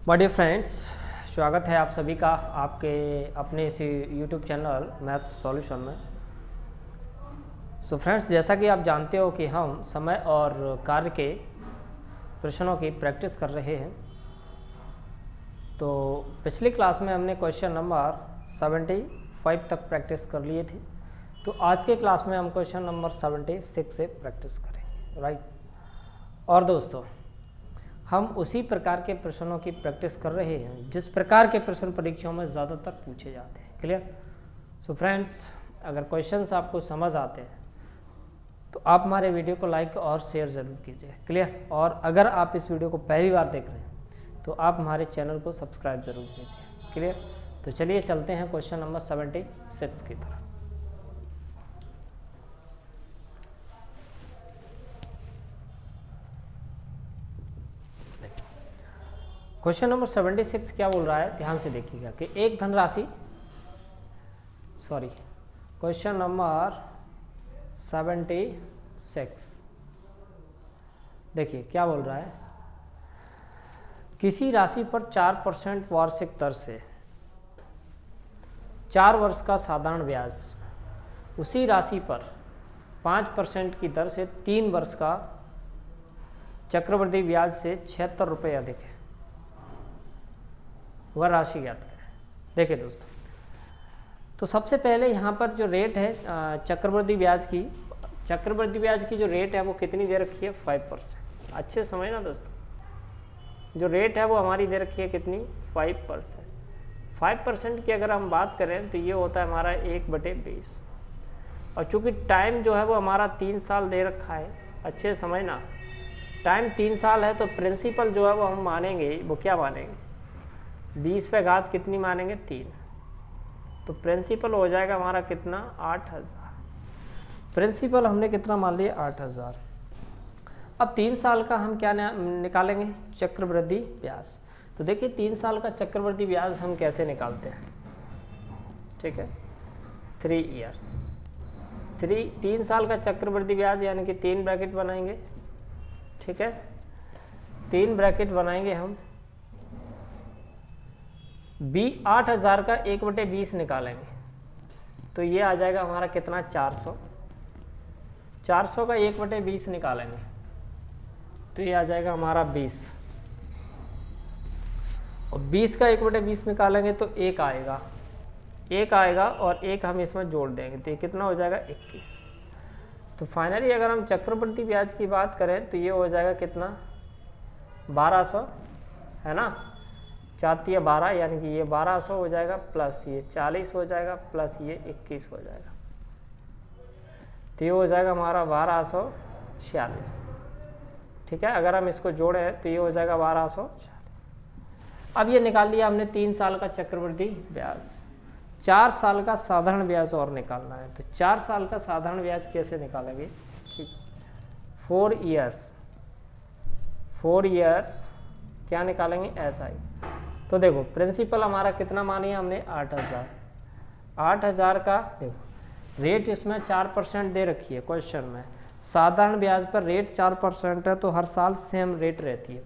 My dear friends, स्वागत है आप सभी का आपके अपने इसी यूट्यूब चैनल मैथ्स सॉल्यूशन में। सो फ्रेंड्स, जैसा कि आप जानते हो कि हम समय और कार्य के प्रश्नों की प्रैक्टिस कर रहे हैं। तो पिछली क्लास में हमने क्वेश्चन नंबर 75 तक प्रैक्टिस कर लिए थे। तो आज के क्लास में हम क्वेश्चन नंबर 76 से प्रैक्टिस करेंगे, राइट। और दोस्तों, हम उसी प्रकार के प्रश्नों की प्रैक्टिस कर रहे हैं जिस प्रकार के प्रश्न परीक्षाओं में ज़्यादातर पूछे जाते हैं। क्लियर? सो फ्रेंड्स, अगर क्वेश्चंस आपको समझ आते हैं तो आप हमारे वीडियो को लाइक और शेयर ज़रूर कीजिए। क्लियर? और अगर आप इस वीडियो को पहली बार देख रहे हैं तो आप हमारे चैनल को सब्सक्राइब ज़रूर कीजिए। क्लियर? तो चलिए चलते हैं क्वेश्चन नंबर 76 की तरफ। क्वेश्चन नंबर 76 क्या बोल रहा है, ध्यान से देखिएगा कि एक धनराशि, क्वेश्चन नंबर 76 देखिए क्या बोल रहा है। किसी राशि पर 4% वार्षिक दर से 4 वर्ष का साधारण ब्याज, उसी राशि पर 5% की दर से 3 वर्ष का चक्रवृद्धि ब्याज से 76 रुपये अधिक है, वह राशि ज्ञात करें। देखिए दोस्तों, तो सबसे पहले यहाँ पर जो रेट है चक्रवृद्धि ब्याज की जो रेट है वो कितनी दे रखी है, 5%। अच्छे समझना दोस्तों, जो रेट है वो हमारी दे रखी है कितनी, 5%। 5% की अगर हम बात करें तो ये होता है हमारा 1/20। और चूंकि टाइम जो है वो हमारा 3 साल दे रखा है, अच्छे समझना, टाइम 3 साल है, तो प्रिंसिपल जो है वो हम मानेंगे, वो क्या मानेंगे, 20 पे घात कितनी मानेंगे, 3। तो प्रिंसिपल हो जाएगा हमारा कितना, 8000। प्रिंसिपल हमने कितना मान लिया, 8000। अब 3 साल का हम क्या निकालेंगे, चक्रवृद्धि ब्याज। तो देखिए 3 साल का चक्रवृद्धि ब्याज हम कैसे निकालते हैं, ठीक है। 3 ईयर, 3 साल का चक्रवृद्धि ब्याज यानी कि 3 ब्रैकेट बनाएंगे, ठीक है। 3 ब्रैकेट बनाएंगे हम, 8000 का 1/20 निकालेंगे तो ये आ जाएगा हमारा कितना, 400। 400 का 1/20 निकालेंगे तो ये आ जाएगा हमारा 20। और 20 का 1/20 निकालेंगे तो 1 आएगा, 1 आएगा और 1 हम इसमें जोड़ देंगे तो ये कितना हो जाएगा, 21। तो फाइनली अगर हम चक्रवृद्धि ब्याज की बात करें तो ये हो जाएगा कितना, 1200, है ना। 4 12 यानी कि ये 1200 हो जाएगा, प्लस ये 40 हो जाएगा, प्लस ये 21 हो जाएगा, तो ये हो जाएगा हमारा 1246, ठीक है। अगर हम इसको जोड़े तो ये हो जाएगा 1240। अब ये निकाल लिया हमने 3 साल का चक्रवृद्धि ब्याज। 4 साल का साधारण ब्याज और निकालना है, तो 4 साल का साधारण ब्याज कैसे निकालेंगे, ठीक। 4 ईयर्स क्या निकालेंगे, SI। तो देखो प्रिंसिपल हमारा कितना मानिए हमने, 8000। 8000 का देखो रेट इसमें 4% दे रखी है क्वेश्चन में। साधारण ब्याज पर रेट 4% है, तो हर साल सेम रेट रहती है।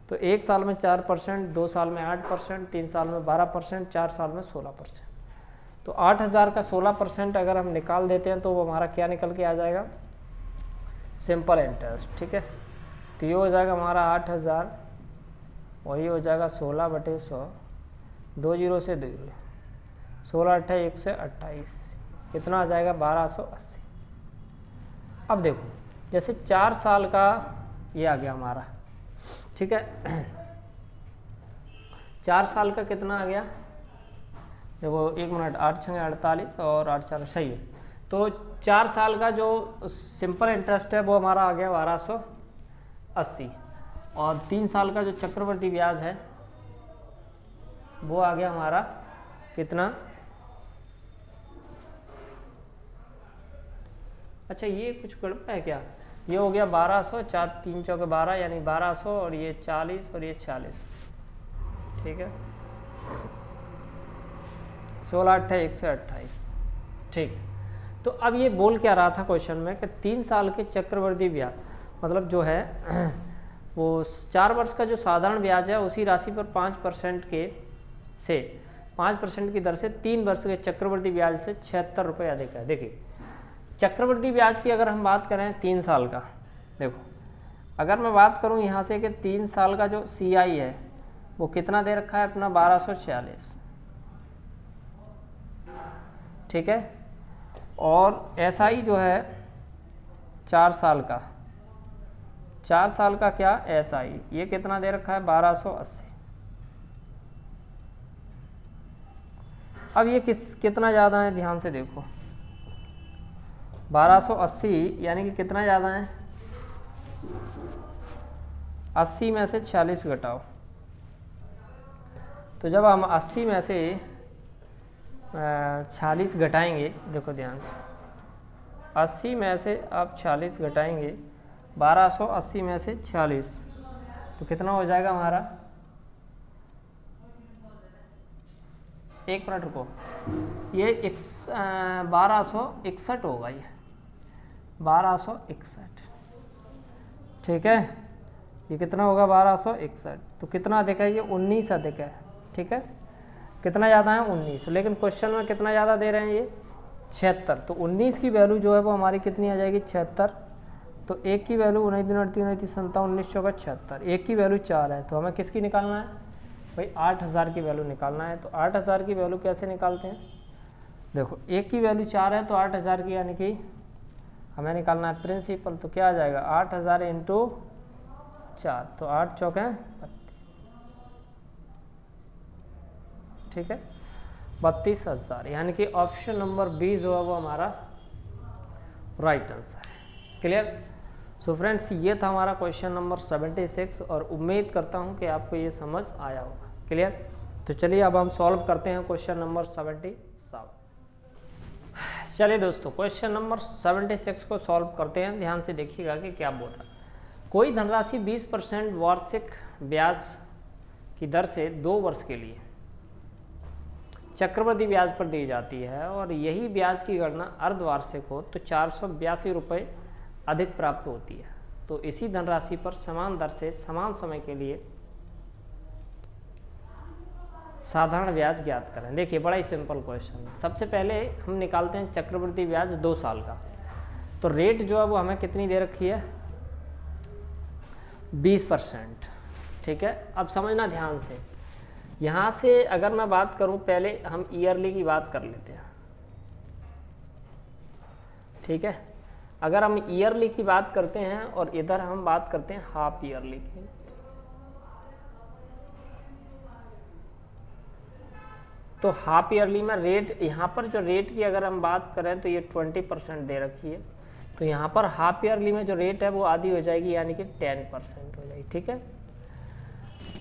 तो 1 साल में 4%, 2 साल में 8%, 3 साल में 12%, 4 साल में 16%। तो 8000 का 16% अगर हम निकाल देते हैं तो वो हमारा क्या निकल के आ जाएगा, सिंपल इंटरेस्ट, ठीक है। तो ये हो जाएगा हमारा 8000 और ये हो जाएगा 16/100, 2 जीरो से 2 जीरो, 16 8 1 से 28, कितना आ जाएगा, 1280। अब देखो जैसे 4 साल का ये आ गया हमारा, ठीक है। 4 साल का कितना आ गया, देखो 1 मिनट, 8 6 48 और 8 4 सही है। तो 4 साल का जो सिंपल इंटरेस्ट है वो हमारा आ गया 1280, और 3 साल का जो चक्रवृद्धि ब्याज है वो आ गया हमारा कितना, अच्छा ये कुछ गड़बड़ है क्या, ये हो गया 1200, 4 3 चौके 12 यानी 1200, और ये 40 और ये 40, ठीक है। 16 8 1 से 28, ठीक। तो अब ये बोल क्या रहा था क्वेश्चन में कि 3 साल के चक्रवृद्धि ब्याज मतलब जो है वो 4 वर्ष का जो साधारण ब्याज है उसी राशि पर 5% के से 5% की दर से 3 वर्ष के चक्रवृद्धि ब्याज से 76 रुपये अधिक है। देखिए चक्रवृद्धि ब्याज की अगर हम बात करें 3 साल का, देखो अगर मैं बात करूं यहाँ से कि 3 साल का जो CI है वो कितना दे रखा है अपना 1246, ठीक है। और SI जो है 4 साल का, 4 साल का क्या SI ये कितना दे रखा है 1280। अब ये कितना ज़्यादा है, ध्यान से देखो 1280 यानी कि कितना ज़्यादा है, 80 में से 46 घटाओ, तो जब हम 80 में से 46 घटाएंगे, देखो ध्यान से 80 में से आप 46 घटाएंगे, 1280 में से 46 तो कितना हो जाएगा हमारा, 1 मिनट रुको, ये 1261 होगा, ये 1261, ठीक है। ये कितना होगा 1261, तो कितना अधिक है, ये 19 अधिक है, ठीक है। कितना ज़्यादा है 19, लेकिन क्वेश्चन में कितना ज़्यादा दे रहे हैं ये 76, तो 19 की वैल्यू जो है वो हमारी कितनी आ जाएगी 76। तो 1 की वैल्यू 19 3 29 57 19 चौका 76, 1 की वैल्यू 4 है, तो हमें किसकी निकालना है भाई 8000 की वैल्यू निकालना है। तो 8000 की वैल्यू कैसे निकालते हैं, देखो 1 की वैल्यू 4 है तो 8000 की यानी कि हमें निकालना है प्रिंसिपल, तो क्या आ जाएगा 8000 इंटू 4, तो 8 चौके 32, ठीक है 32,000, यानी कि ऑप्शन नंबर बी जो है वो हमारा राइट आंसर है। क्लियर। सो फ्रेंड्स ये था हमारा क्वेश्चन नंबर 76 और उम्मीद करता हूँ कि आपको ये समझ आया होगा। क्लियर। तो चलिए अब हम सॉल्व करते हैं क्वेश्चन नंबर 77। चलिए दोस्तों क्वेश्चन नंबर 76 को सॉल्व करते हैं। ध्यान से देखिएगा कि क्या बोल रहा है। कोई धनराशि 20% वार्षिक ब्याज की दर से 2 वर्ष के लिए चक्रवृद्धि ब्याज पर दी जाती है और यही ब्याज की गणना अर्धवार्षिक हो तो 482 रुपये अधिक प्राप्त होती है। तो इसी धनराशि पर समान दर से समान समय के लिए साधारण ब्याज ज्ञात करें। देखिए बड़ा ही सिंपल क्वेश्चन है। सबसे पहले हम निकालते हैं चक्रवृद्धि ब्याज 2 साल का। तो रेट जो है वो हमें कितनी दे रखी है 20%, ठीक है। अब समझना ध्यान से, यहाँ से अगर मैं बात करूँ पहले हम ईयरली की बात कर लेते हैं, ठीक है। अगर हम ईयरली की बात करते हैं और इधर हम बात करते हैं हाफ ईयरली की, तो हाफ ईयरली में रेट यहाँ पर जो रेट की अगर हम बात करें तो ये 20% दे रखी है। तो यहाँ पर हाफ ईयरली में जो रेट है वो आधी हो जाएगी यानी कि 10% हो जाएगी, ठीक है।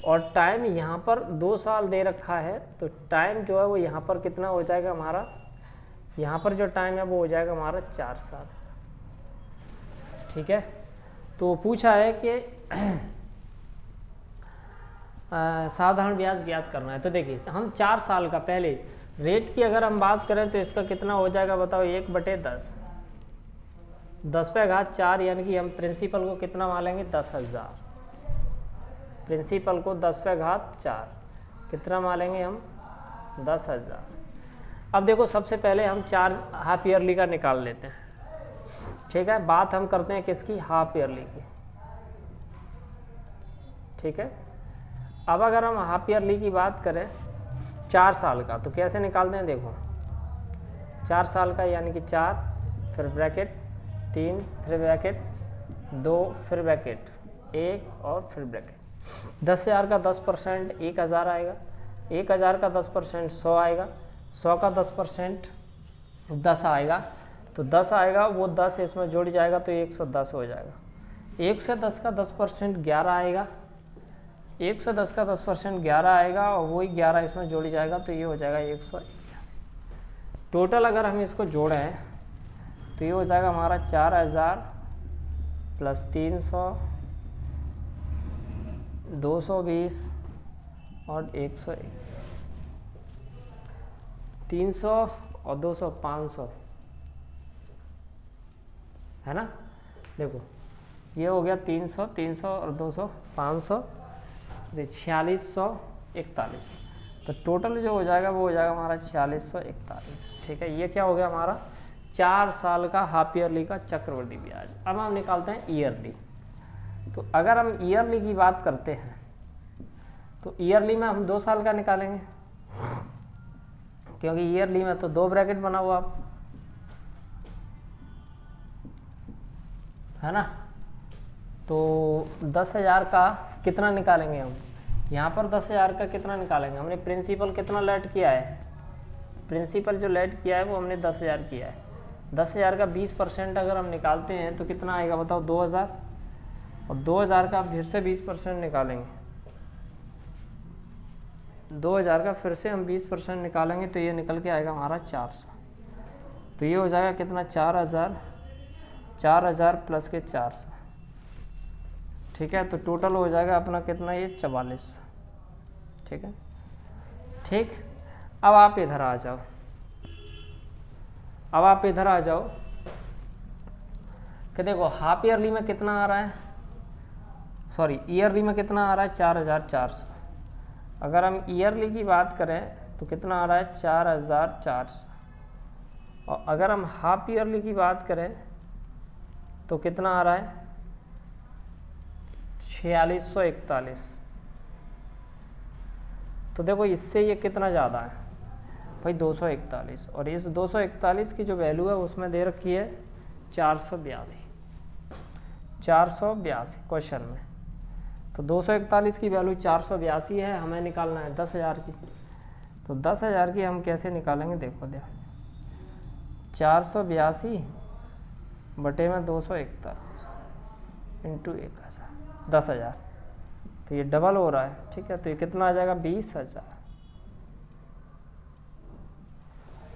और टाइम यहाँ पर 2 साल दे रखा है तो टाइम जो है वो यहाँ पर कितना हो जाएगा हमारा, यहाँ पर जो टाइम है वो हो जाएगा हमारा 4 साल, ठीक है। तो पूछा है कि साधारण ब्याज ज्ञात करना है। तो देखिए हम 4 साल का पहले रेट की अगर हम बात करें तो इसका कितना हो जाएगा बताओ 1/10, 10/4 यानी कि हम प्रिंसिपल को कितना मानेंगे 10,000, प्रिंसिपल को 10/4 कितना मानेंगे हम 10,000। अब देखो सबसे पहले हम 4 हाफ ईयरली का निकाल लेते हैं, ठीक है। बात हम करते हैं किसकी हाफ ईयरली की, ठीक है। अब अगर हम हाफ ईयरली की बात करें 4 साल का तो कैसे निकालते हैं, देखो 4 साल का यानी कि 4 फिर ब्रैकेट 3 फिर ब्रैकेट 2 फिर ब्रैकेट 1 और फिर ब्रैकेट 10,000 का 10% 1,000 आएगा, 1,000 का 10% 100 आएगा, 100 का 10% 10 आएगा, तो 10 आएगा वो 10 इसमें जुड़ जाएगा तो 110 हो जाएगा। 110 का 10% 11 आएगा, 110 का 10% 11 आएगा और वही 11 इसमें जोड़ी जाएगा तो ये हो जाएगा 181। टोटल अगर हम इसको जोड़ें तो ये हो जाएगा हमारा 4,000 प्लस 300 220 और 101, 300 और 200 500 है ना। देखो ये हो गया 300, 300 और 200 500, 4641। तो टोटल जो हो जाएगा वो हो जाएगा हमारा 4641। ठीक है, ये क्या हो गया हमारा 4 साल का हाफ ईयरली का चक्रवृद्धि ब्याज। अब हम निकालते हैं ईयरली। तो अगर हम ईयरली की बात करते हैं तो ईयरली में हम 2 साल का निकालेंगे, क्योंकि ईयरली में तो 2 ब्रैकेट बना हुआ है ना। तो 10,000 का कितना निकालेंगे हम, यहाँ पर 10,000 का कितना निकालेंगे, हमने प्रिंसिपल कितना लेट किया है, प्रिंसिपल जो लेट किया है वो हमने 10,000 किया है। 10,000 का 20% अगर हम निकालते हैं तो कितना आएगा बताओ, 2,000। और 2,000 का फिर से 20% निकालेंगे, 2,000 का फिर से हम 20% निकालेंगे तो ये निकल के आएगा हमारा 400। तो ये हो जाएगा कितना 4,000 प्लस के 400। ठीक है, तो टोटल हो जाएगा अपना कितना, ये 44। ठीक है, ठीक। अब आप इधर आ जाओ, अब आप इधर आ जाओ कि देखो हाफ ईयरली में कितना आ रहा है, सॉरी ईयरली में कितना आ रहा है 4,400। अगर हम ईयरली की बात करें तो कितना आ रहा है 4,400। और अगर हम हाफ ईयरली की बात करें तो कितना आ रहा है 4641। तो देखो इससे ये कितना ज़्यादा है भाई 241, और इस 241 की जो वैल्यू है उसमें दे रखी है 482 क्वेश्चन में। तो 241 की वैल्यू 482 है, हमें निकालना है 10,000 की। तो 10,000 की हम कैसे निकालेंगे, देखो ध्यान से, 482 बटे में 241 इंटू 1,000, 10,000। तो ये डबल हो रहा है। ठीक है, तो ये कितना आ जाएगा 20,000।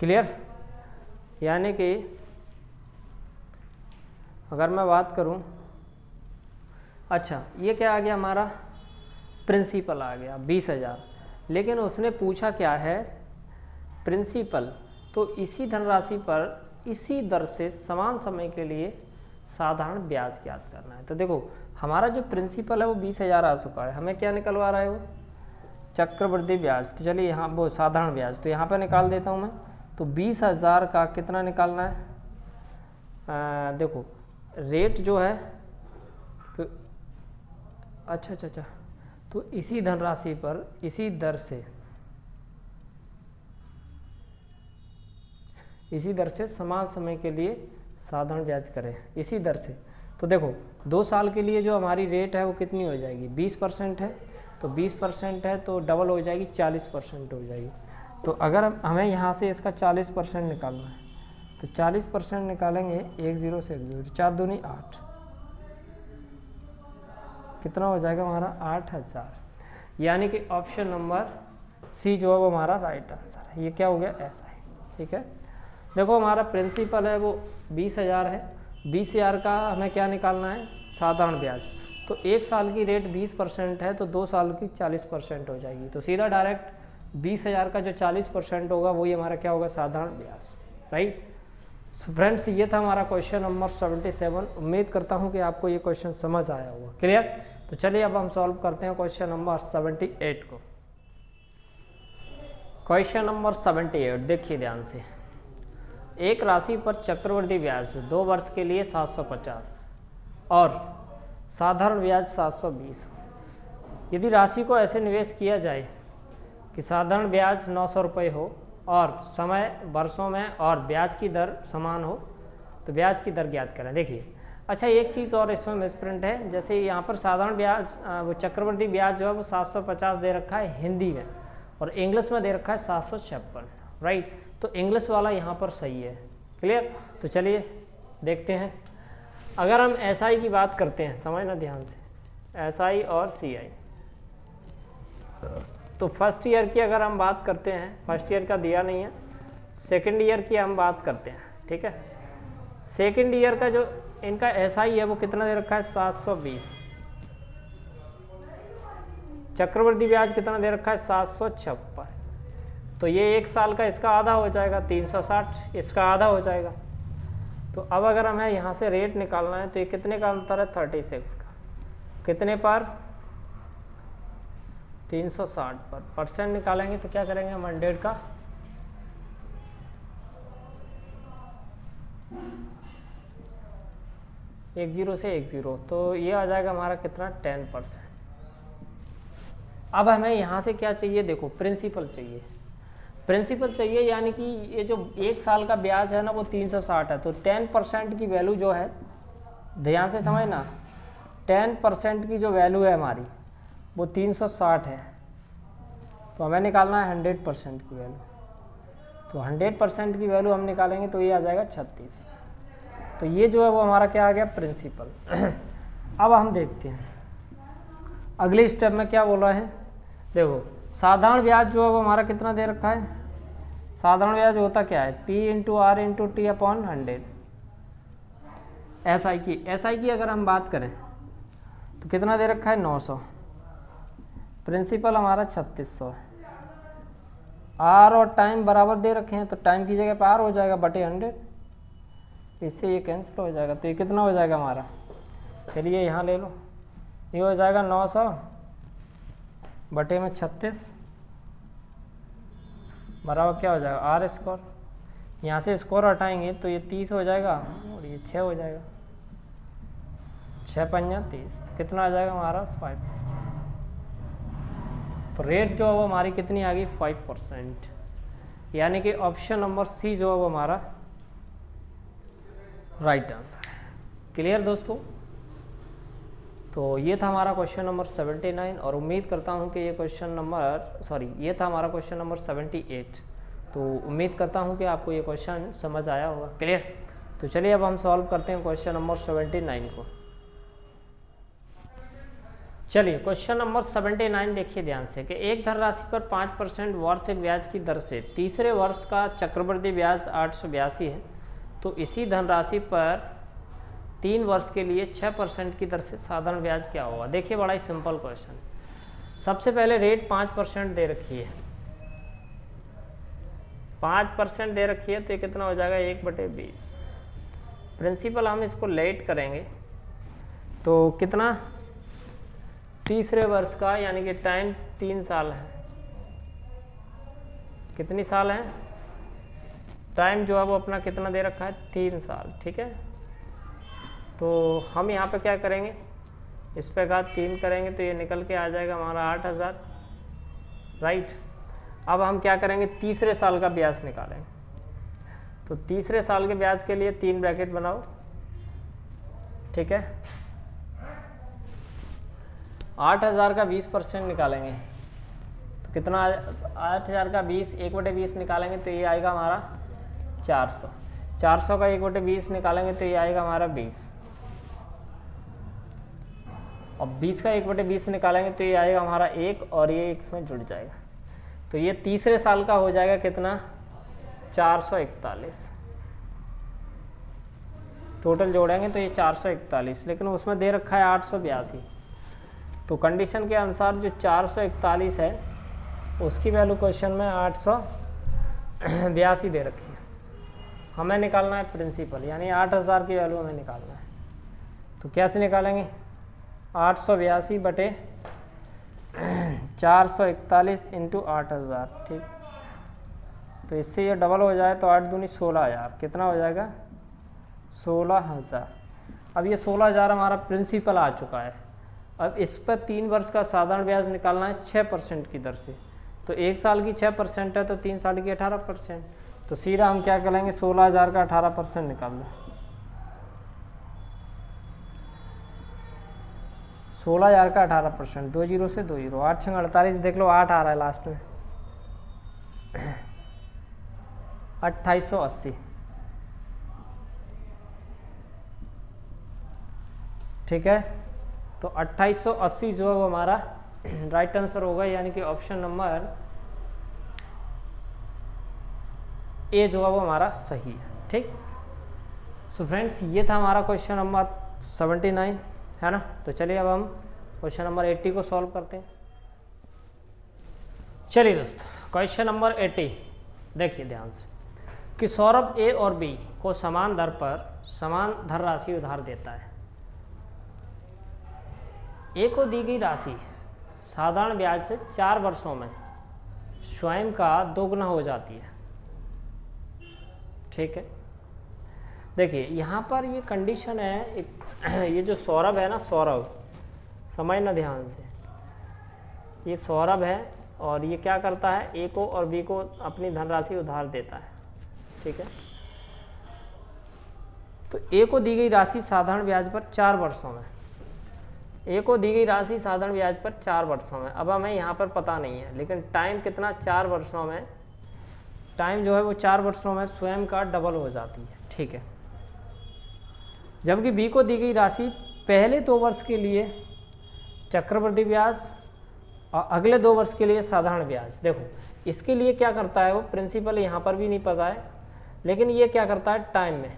क्लियर, यानी कि अगर मैं बात करूं, अच्छा ये क्या आ गया हमारा प्रिंसिपल आ गया 20,000, लेकिन उसने पूछा क्या है प्रिंसिपल। तो इसी धनराशि पर इसी दर से समान समय के लिए साधारण ब्याज ज्ञात करना है। तो देखो हमारा जो प्रिंसिपल है वो 20,000 आ चुका है, हमें क्या निकलवा रहा है वो चक्रवृद्धि ब्याज। तो चलिए यहाँ वो साधारण ब्याज, तो यहाँ पे निकाल देता हूँ मैं। तो 20,000 का कितना निकालना है, देखो रेट जो है तो अच्छा, तो इसी धनराशि पर इसी दर से समान समय के लिए साधारण ब्याज करें, इसी दर से। तो देखो 2 साल के लिए जो हमारी रेट है वो कितनी हो जाएगी 20% है, तो 20% है तो डबल हो जाएगी 40% हो जाएगी। तो अगर हमें यहाँ से इसका 40% निकालना है तो 40% निकालेंगे 1 0 से 1 0, 4 दूनी 8, कितना हो जाएगा हमारा 8,000। यानी कि ऑप्शन नंबर सी जो है वो हमारा राइट आंसर है। ये क्या हो गया ऐसा ही। ठीक है, देखो हमारा प्रिंसिपल है वो 20,000 है, 20,000 का हमें क्या निकालना है साधारण ब्याज। तो 1 साल की रेट 20% है तो 2 साल की 40% हो जाएगी। तो सीधा डायरेक्ट 20,000 का जो 40% होगा वही हमारा क्या होगा साधारण ब्याज, राइट। सो फ्रेंड्स ये था हमारा क्वेश्चन नंबर 77। उम्मीद करता हूँ कि आपको ये क्वेश्चन समझ आया होगा। क्लियर, तो चलिए अब हम सॉल्व करते हैं क्वेश्चन नंबर 78 को। क्वेश्चन नंबर 78 देखिए ध्यान से। एक राशि पर चक्रवृद्धि ब्याज 2 वर्ष के लिए 750 और साधारण ब्याज 720। यदि राशि को ऐसे निवेश किया जाए कि साधारण ब्याज 900 रुपये हो और समय वर्षों में और ब्याज की दर समान हो, तो ब्याज की दर ज्ञात करें। देखिए अच्छा एक चीज़ और इसमें मिसप्रिंट है, जैसे यहाँ पर साधारण ब्याज वो चक्रवृद्धि ब्याज जो है वो 750 दे रखा है हिंदी में, और इंग्लिश में दे रखा है 756, राइट। तो इंग्लिश वाला यहाँ पर सही है। क्लियर, तो चलिए देखते हैं। अगर हम SI की बात करते हैं, समझना ध्यान से, SI और CI, तो फर्स्ट ईयर की अगर हम बात करते हैं, फर्स्ट ईयर का दिया नहीं है, सेकंड ईयर की हम बात करते हैं। ठीक है, सेकंड ईयर का जो इनका SI है वो कितना दे रखा है 720, चक्रवृद्धि ब्याज कितना दे रखा है 756। तो ये 1 साल का इसका आधा हो जाएगा 360, इसका आधा हो जाएगा। तो अब अगर हमें यहाँ से रेट निकालना है तो ये कितने का अंतर है 36 का, कितने पर 360 पर। परसेंट निकालेंगे तो क्या करेंगे हम 100 का 10 से 10, तो ये आ जाएगा हमारा कितना 10%। अब हमें यहाँ से क्या चाहिए, देखो प्रिंसिपल चाहिए, प्रिंसिपल चाहिए, यानी कि ये जो 1 साल का ब्याज है ना वो 360 है, तो 10% की वैल्यू जो है, ध्यान से समझना, 10% की जो वैल्यू है हमारी वो 360 है, तो हमें निकालना है 100% की वैल्यू। तो 100% की वैल्यू हम निकालेंगे तो ये आ जाएगा 36। तो ये जो है वो हमारा क्या आ गया प्रिंसिपल। अब हम देखते हैं अगले स्टेप में क्या बोला है। देखो साधारण ब्याज जो है वो हमारा कितना दे रखा है, साधारण ब्याज होता क्या है P into R into T upon 100। SI की अगर हम बात करें तो कितना दे रखा है 900, प्रिंसिपल हमारा 3600 है, आर और टाइम बराबर दे रखे हैं तो टाइम की जगह पर आर हो जाएगा बटे 100, इससे ये कैंसिल हो जाएगा, तो ये कितना हो जाएगा हमारा, चलिए यहाँ ले लो, ये हो जाएगा 900 बटे में 36 बराबर क्या हो जाएगा आर स्क्वायर। यहाँ से स्क्वायर हटाएंगे तो ये 30 हो जाएगा और ये 6 हो जाएगा, 6 पंजा 30, कितना आ जाएगा हमारा 5। तो रेट जो है वो हमारी कितनी आ गई 5%, यानी कि ऑप्शन नंबर सी जो है वो हमारा राइट आंसर है। क्लियर दोस्तों, तो ये था हमारा क्वेश्चन नंबर 79 और उम्मीद करता हूँ कि ये ये था हमारा क्वेश्चन नंबर 78। तो उम्मीद करता हूँ कि आपको ये क्वेश्चन समझ आया होगा। क्लियर, तो चलिए अब हम सॉल्व करते हैं क्वेश्चन नंबर 79 को। चलिए क्वेश्चन नंबर 79 देखिए ध्यान से कि एक धनराशि पर 5% वार्षिक ब्याज की दर से तीसरे वर्ष का चक्रवृद्धि ब्याज 882 है, तो इसी धनराशि पर 3 वर्ष के लिए 6% की दर से साधारण ब्याज क्या होगा। देखिए बड़ा ही सिंपल क्वेश्चन। सबसे पहले रेट 5% दे रखी है, 5% दे रखी है तो ये कितना हो जाएगा 1/20। प्रिंसिपल हम इसको लेट करेंगे तो कितना तीसरे वर्ष का, यानी कि टाइम 3 साल है, कितनी साल है टाइम जो है वो अपना कितना दे रखा है 3 साल। ठीक है, तो हम यहाँ पे क्या करेंगे, इस पे घात 3 करेंगे तो ये निकल के आ जाएगा हमारा 8000, राइट। अब हम क्या करेंगे तीसरे साल का ब्याज निकालेंगे, तो तीसरे साल के ब्याज के लिए 3 ब्रैकेट बनाओ। ठीक है, 8000 का 20% निकालेंगे तो कितना, 8000 का 1/20 निकालेंगे तो ये आएगा हमारा 400, 400 का 1/20 निकालेंगे तो ये आएगा हमारा 20, और 20 का 1/20 निकालेंगे तो ये आएगा हमारा 1, और ये इसमें जुड़ जाएगा, तो ये तीसरे साल का हो जाएगा कितना 441। टोटल जोड़ेंगे तो ये 441, लेकिन उसमें दे रखा है 882। तो कंडीशन के अनुसार जो 441 है उसकी वैल्यू क्वेश्चन में 882 दे रखी है। हमें निकालना है प्रिंसिपल, यानी 8000 की वैल्यू हमें निकालना है। तो कैसे निकालेंगे 882 बटे 441 इंटू 8000। ठीक, तो इससे ये डबल हो जाए तो 8 दूनी 16000, कितना हो जाएगा 16000। अब ये 16000 हमारा प्रिंसिपल आ चुका है। अब इस पर 3 वर्ष का साधारण ब्याज निकालना है 6% की दर से, तो 1 साल की 6% है तो 3 साल की 18%, तो सीधा हम क्या करेंगे 16000 का 18% निकाल लो। 16000 का 18%, 2 0 से 2 0, 8 6 48, देख लो 8 आ रहा है लास्ट में, 2880। ठीक है, तो 2880 जो है वो हमारा राइट आंसर होगा, यानी कि ऑप्शन नंबर ए जो है वो हमारा सही है। ठीक, सो फ्रेंड्स ये था हमारा क्वेश्चन नंबर 79, है ना। तो चलिए अब हम क्वेश्चन नंबर 80 को सॉल्व करते हैं। चलिए दोस्तों क्वेश्चन नंबर 80 देखिए ध्यान से। कि सौरभ ए और बी को समान दर पर समान धन राशि उधार देता है। ए को दी गई राशि साधारण ब्याज से 4 वर्षों में स्वयं का दोगुना हो जाती है। ठीक है, देखिए यहाँ पर ये कंडीशन है, ये जो सौरभ है ना, सौरभ समझना ध्यान से, ये सौरभ है और ये क्या करता है, ए को और बी को अपनी धनराशि उधार देता है। ठीक है, तो ए को दी गई राशि साधारण ब्याज पर 4 वर्षों में, ए को दी गई राशि साधारण ब्याज पर 4 वर्षों में, अब हमें यहाँ पर पता नहीं है, लेकिन टाइम कितना, 4 वर्षों में, टाइम जो है वो 4 वर्षों में स्वयं का डबल हो जाती है। ठीक है, जबकि बी को दी गई राशि पहले 2 वर्ष के लिए चक्रवृद्धि ब्याज और अगले 2 वर्ष के लिए साधारण ब्याज। देखो इसके लिए क्या करता है वो, प्रिंसिपल यहाँ पर भी नहीं पता है, लेकिन ये क्या करता है, टाइम में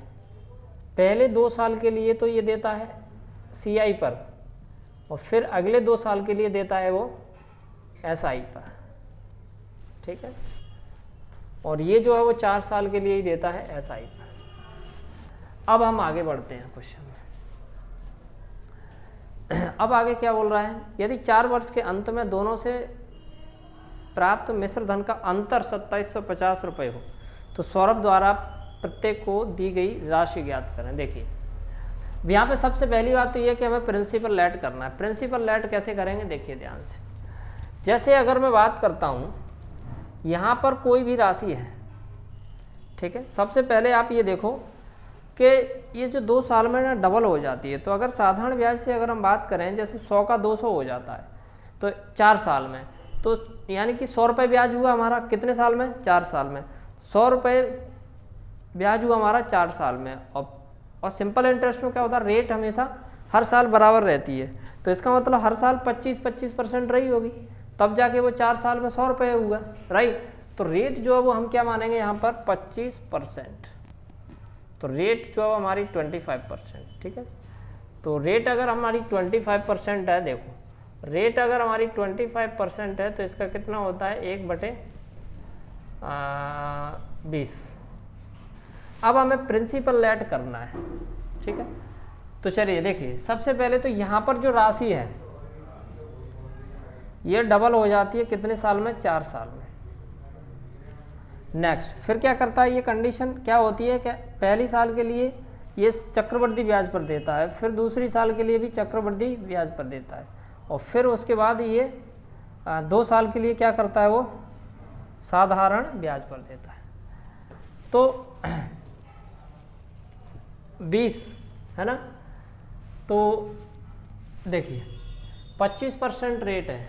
पहले 2 साल के लिए तो ये देता है CI पर और फिर अगले 2 साल के लिए देता है वो SI पर। ठीक है, और ये जो है वो 4 साल के लिए ही देता है SI पर। अब हम आगे बढ़ते हैं क्वेश्चन में। अब आगे क्या बोल रहा है, यदि 4 वर्ष के अंत में दोनों से प्राप्त मिश्र धन का अंतर 2750 रुपये हो तो सौरभ द्वारा प्रत्येक को दी गई राशि ज्ञात करें। देखिए यहाँ पे सबसे पहली बात तो ये कि हमें प्रिंसिपल लेट करना है। प्रिंसिपल लेट कैसे करेंगे, देखिए ध्यान से, जैसे अगर मैं बात करता हूँ यहाँ पर कोई भी राशि है, ठीक है, सबसे पहले आप ये देखो कि ये जो 2 साल में ना डबल हो जाती है। तो अगर साधारण ब्याज से अगर हम बात करें, जैसे 100 का 200 हो जाता है तो 4 साल में, तो यानी कि 100 रुपये ब्याज हुआ हमारा कितने साल में, 4 साल में। 100 रुपये ब्याज हुआ हमारा 4 साल में। और सिंपल इंटरेस्ट में क्या होता है, रेट हमेशा हर साल बराबर रहती है, तो इसका मतलब हर साल 25% रही होगी, तब जाके वो 4 साल में 100 रुपये हुआ, राइट। तो रेट जो है वो हम क्या मानेंगे यहाँ पर 25%, तो रेट जो है हमारी 25%। ठीक है, तो रेट अगर हमारी 25% है, देखो रेट अगर हमारी 25% है तो इसका कितना होता है, 1/20। अब हमें प्रिंसिपल लेट करना है। ठीक है, तो चलिए देखिए, सबसे पहले तो यहाँ पर जो राशि है ये डबल हो जाती है कितने साल में, 4 साल में। नेक्स्ट फिर क्या करता है, ये कंडीशन क्या होती है, क्या पहली साल के लिए ये चक्रवृद्धि ब्याज पर देता है, फिर दूसरी साल के लिए भी चक्रवृद्धि ब्याज पर देता है, और फिर उसके बाद ये 2 साल के लिए क्या करता है, वो साधारण ब्याज पर देता है। तो 20 है ना, तो देखिए 25% रेट है।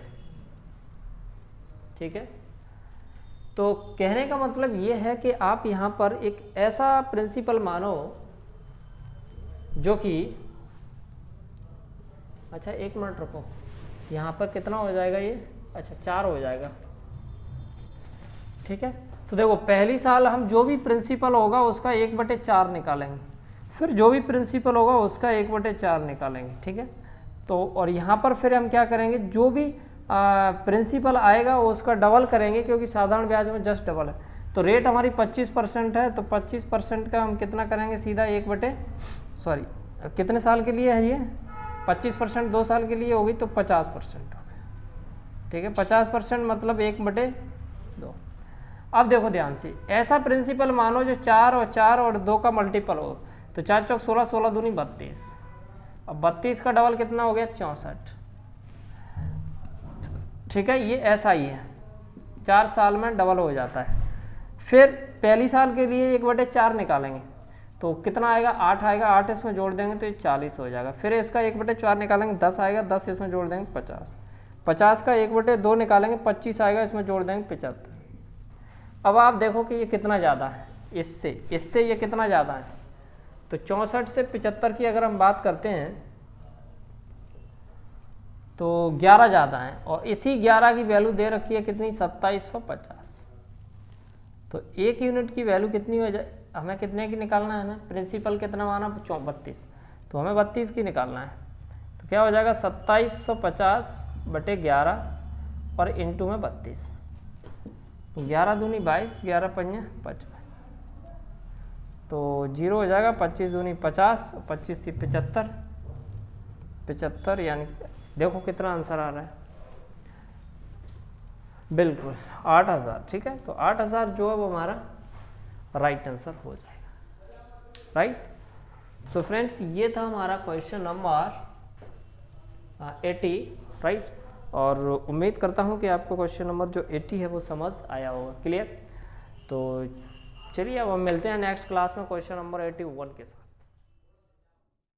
ठीक है, तो कहने का मतलब ये है कि आप यहाँ पर एक ऐसा प्रिंसिपल मानो जो कि, अच्छा 1 मिनट रुको, यहाँ पर कितना हो जाएगा ये, अच्छा 4 हो जाएगा। ठीक है, तो देखो पहली साल हम जो भी प्रिंसिपल होगा उसका 1/4 निकालेंगे, फिर जो भी प्रिंसिपल होगा उसका 1/4 निकालेंगे। ठीक है, तो और यहाँ पर फिर हम क्या करेंगे, जो भी प्रिंसिपल आएगा उसका डबल करेंगे, क्योंकि साधारण ब्याज में जस्ट डबल है। तो रेट हमारी 25% है, तो 25% का हम कितना करेंगे, सीधा कितने साल के लिए है ये, 25% 2 साल के लिए होगी तो 50% हो गया। ठीक है, 50% मतलब 1/2। अब देखो ध्यान से, ऐसा प्रिंसिपल मानो जो 4 और 2 का मल्टीपल हो, तो 4 चौक 16, 16 दूनी 32, अब 32 का डबल कितना हो गया, 64। ठीक है, ये ऐसा ही है, 4 साल में डबल हो जाता है। फिर पहली साल के लिए 1/4 निकालेंगे तो कितना आएगा, 8 आएगा, 8 इसमें जोड़ देंगे तो ये 40 हो जाएगा। फिर इसका 1/4 निकालेंगे, 10 आएगा, 10 इसमें जोड़ देंगे 50, 50 का 1/2 निकालेंगे, 25 आएगा, इसमें जोड़ देंगे 75। अब आप देखो कि ये कितना ज़्यादा है, इससे ये कितना ज़्यादा है, तो 64 से 75 की अगर हम बात करते हैं तो 11 ज़्यादा है, और इसी 11 की वैल्यू दे रखी है कितनी, 2750। तो 1 यूनिट की वैल्यू कितनी हो जाए, हमें कितने की निकालना है ना, प्रिंसिपल कितना माना, 32, तो हमें 32 की निकालना है। तो क्या हो जाएगा, 2750/11 और इंटू में 32, 11 दूनी 22, 11 पंजे 55। तो 0 हो जाएगा, 25 दूनी 50, 25 थी 75, 75 यानी देखो कितना आंसर आ रहा है, बिल्कुल 8000। ठीक है, तो 8000 जो है वो हमारा राइट आंसर हो जाएगा, राइट। सो फ्रेंड्स, ये था हमारा क्वेश्चन नंबर 80, राइट। और उम्मीद करता हूँ कि आपको क्वेश्चन नंबर जो 80 है वो समझ आया होगा, क्लियर। तो चलिए अब हम मिलते हैं नेक्स्ट क्लास में क्वेश्चन नंबर 81 के साथ।